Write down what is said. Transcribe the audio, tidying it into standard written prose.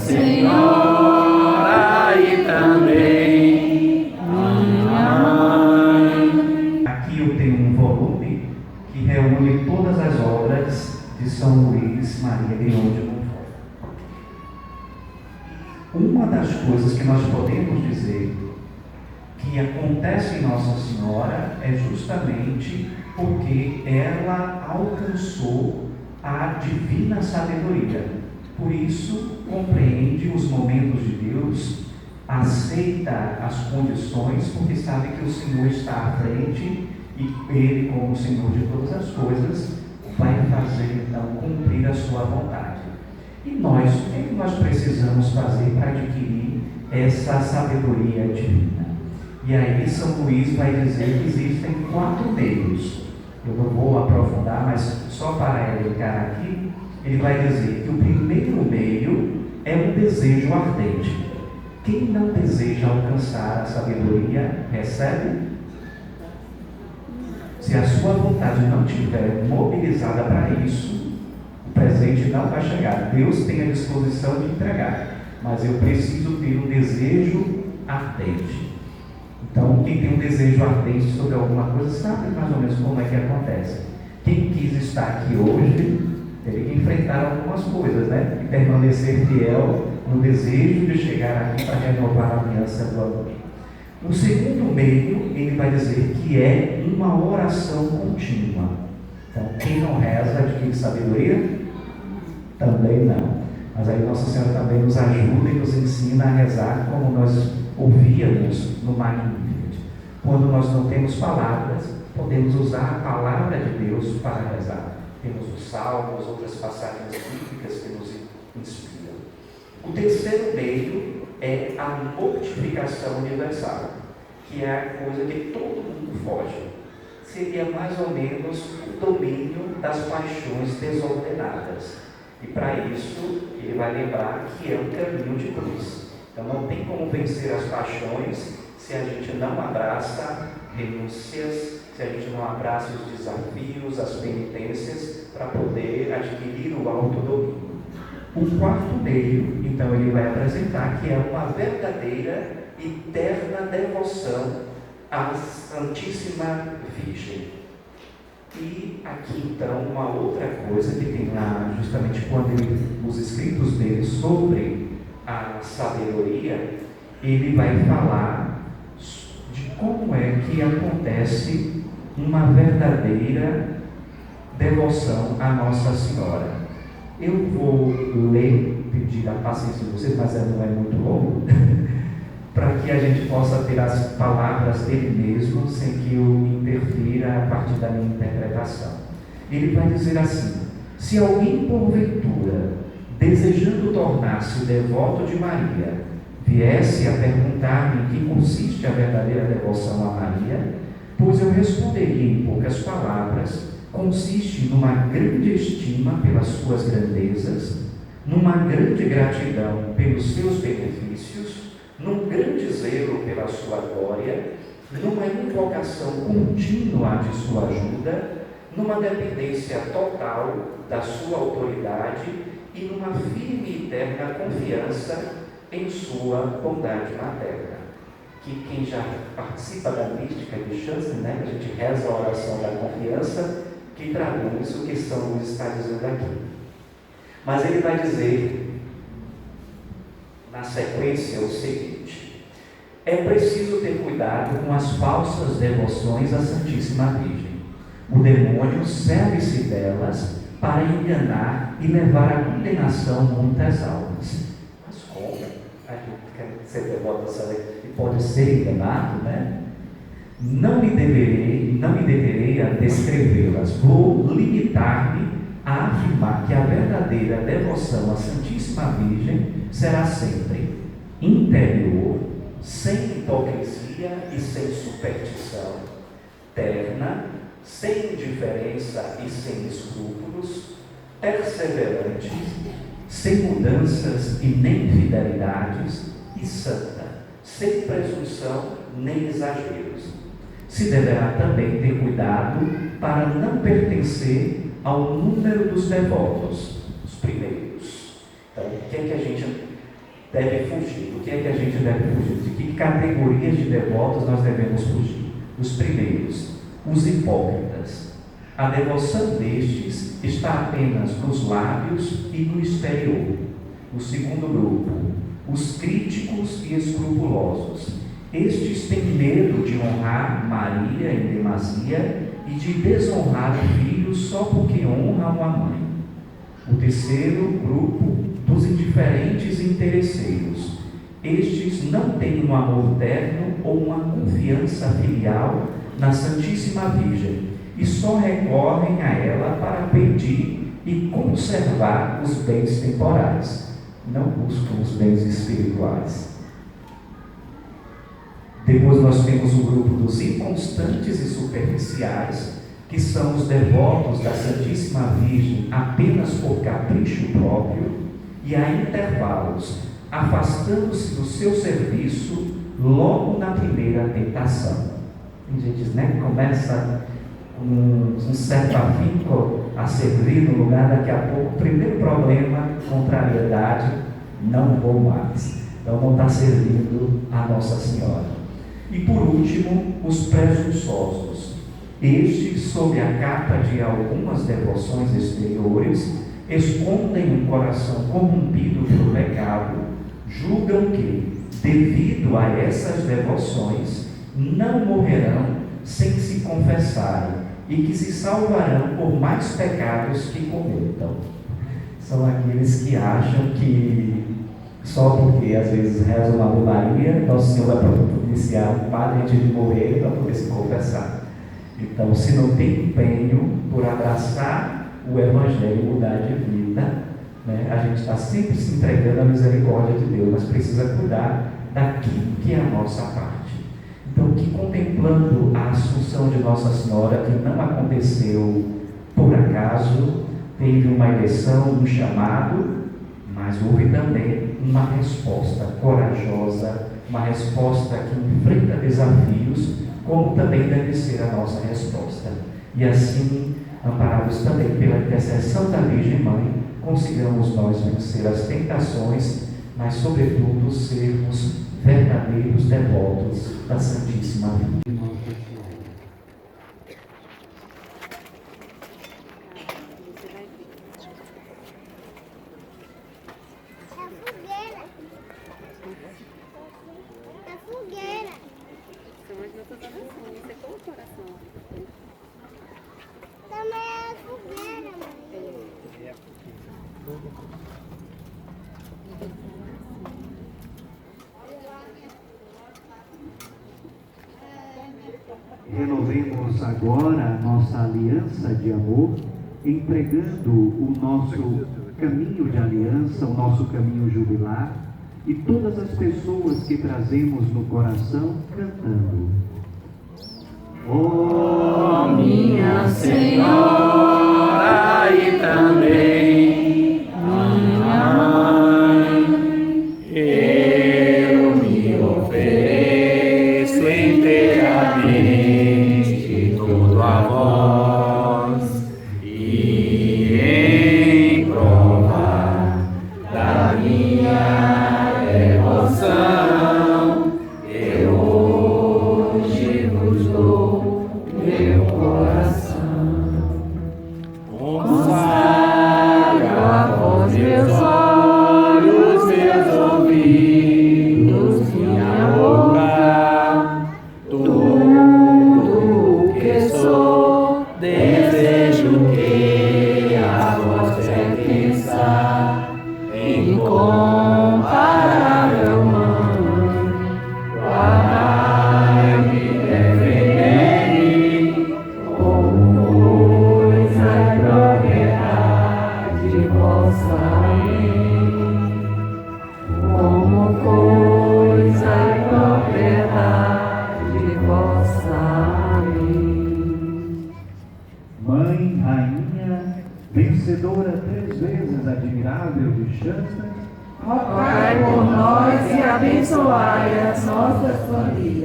Senhora, e também minha mãe. Aqui eu tenho um volume que reúne todas as obras de São Luís Maria Grião de Montfort. Uma das coisas que nós podemos dizer que acontece em Nossa Senhora é justamente porque ela alcançou a divina sabedoria. Por isso, compreende os momentos de Deus, aceita as condições, porque sabe que o Senhor está à frente e Ele, como o Senhor de todas as coisas, vai fazer então cumprir a sua vontade. E nós, o que nós precisamos fazer para adquirir essa sabedoria divina? E aí São Luís vai dizer que existem 4 meios. Eu não vou aprofundar, mas só para elencar aqui, ele vai dizer que o primeiro meio é o desejo ardente. Quem não deseja alcançar a sabedoria, recebe? Se a sua vontade não estiver mobilizada para isso, o presente não vai chegar. Deus tem a disposição de entregar, mas eu preciso ter um desejo ardente. Então, quem tem um desejo ardente sobre alguma coisa, sabe mais ou menos como é que acontece. Quem quis estar aqui hoje, teve que enfrentar algumas coisas, né? E permanecer fiel no desejo de chegar aqui para renovar a aliança do amor. O segundo meio, ele vai dizer que é uma oração contínua. Então, quem não reza adquire sabedoria? Também não. Mas aí Nossa Senhora também nos ajuda e nos ensina a rezar como nós ouvíamos no Magnificat. Quando nós não temos palavras, podemos usar a palavra de Deus para rezar. Temos os salmos, outras passagens bíblicas que nos inspiram. O terceiro meio é a mortificação universal, que é a coisa que todo mundo foge. Seria mais ou menos o domínio das paixões desordenadas. E para isso, ele vai lembrar que é um caminho de cruz. Então não tem como vencer as paixões se a gente não abraça renúncias, se a gente não abraça os desafios, as penitências, para poder adquirir o autodomínio. O quarto meio, então, ele vai apresentar que é uma verdadeira e eterna devoção à Santíssima Virgem. E aqui, então, uma outra coisa que tem lá, justamente quando os escritos dele sobre a sabedoria, ele vai falar de como é que acontece uma verdadeira devoção à Nossa Senhora. Eu vou ler, pedir a paciência de vocês, mas não é muito longo, para que a gente possa ter as palavras dele mesmo, sem que eu interfira a partir da minha interpretação. Ele vai dizer assim: se alguém porventura, desejando tornar-se devoto de Maria, viesse a perguntar-me em que consiste a verdadeira devoção a Maria, pois eu responderia em poucas palavras: consiste numa grande estima pelas suas grandezas, numa grande gratidão pelos seus benefícios, num grande zelo pela sua glória, numa invocação contínua de sua ajuda, numa dependência total da sua autoridade e numa firme e eterna confiança em sua bondade materna. Que quem já participa da mística de Chance, né, que a gente reza a oração da confiança, que traduz o que São Luís está dizendo aqui. Mas ele vai dizer, na sequência, o seguinte: é preciso ter cuidado com as falsas devoções à Santíssima Virgem. O demônio serve-se delas para enganar e levar à condenação muitas almas. Mas como? A gente quer ser devoto e pode ser enganado, né? Não me deterei a descrevê-las. Vou limitar-me a afirmar que a verdadeira devoção à Santíssima Virgem será sempre interior, sem hipocrisia e sem superstição, terna, sem indiferença e sem escrúpulos, perseverante, sem mudanças e nem infidelidades, e santa, sem presunção nem exageros. Se deverá também ter cuidado para não pertencer ao número dos devotos, os primeiros. Então, o que é que a gente deve fugir. Do que é que a gente deve fugir? De que categorias de devotos nós devemos fugir? Os primeiros, os hipócritas. A devoção destes está apenas nos lábios e no exterior. O segundo grupo, os críticos e escrupulosos. Estes têm medo de honrar Maria em demasia e de desonrar o filho só porque honram a mãe. O terceiro grupo, dos indiferentes e interesseiros. Estes não têm um amor terno ou uma confiança filial na Santíssima Virgem e só recorrem a ela para pedir e conservar os bens temporais. Não buscam os bens espirituais. Depois nós temos o grupo dos inconstantes e superficiais, que são os devotos da Santíssima Virgem apenas por capricho próprio e a intervalos, afastando-se do seu serviço logo na primeira tentação. Tem gente, né, que começa com um certo afinco a servir no lugar, daqui a pouco, primeiro problema, contrariedade, não vou mais. Então vão estar servindo a Nossa Senhora. E por último, os presunçosos. Estes, sob a capa de algumas devoções exteriores, escondem um coração corrompido pelo pecado, julgam que, devido a essas devoções, não morrerão sem se confessarem e que se salvarão por mais pecados que cometam. São aqueles que acham que só porque às vezes rezam uma Ave Maria, Nosso Senhor vai providenciar um padre antes de morrer para poder se confessar. Então, se não tem empenho por abraçar o Evangelho e mudar de vida, né, a gente está sempre se entregando à misericórdia de Deus, mas precisa cuidar daquilo que é a nossa parte. Então, que contemplando a Assunção de Nossa Senhora, que não aconteceu por acaso, teve uma eleição, um chamado, mas houve também uma resposta corajosa, uma resposta que enfrenta desafios, como também deve ser a nossa resposta. E assim, amparados também pela intercessão da Virgem Mãe, consigamos nós vencer as tentações, mas sobretudo sermos verdadeiros devotos da Santíssima Virgem. Renovemos agora a nossa aliança de amor, empregando o nosso caminho de aliança, o nosso caminho jubilar, e todas as pessoas que trazemos no coração cantando. Oh, minha Senhora e também minha Mãe, eu me ofereço inteiramente tudo a vós, e em prova da minha devoção, eu hoje vos dou meu coração. Consagro a vós meus olhos, meus ouvidos, minha boca, tudo que sou, desejo que a vós pertença, incomparável Mãe, guardai-me, defendei-me, como coisa e propriedade vossa. Como coisa e propriedade vossa. Mãe, Rainha, vencedora 3 vezes admirável de chances, Rogai por nós e abençoai as nossas famílias.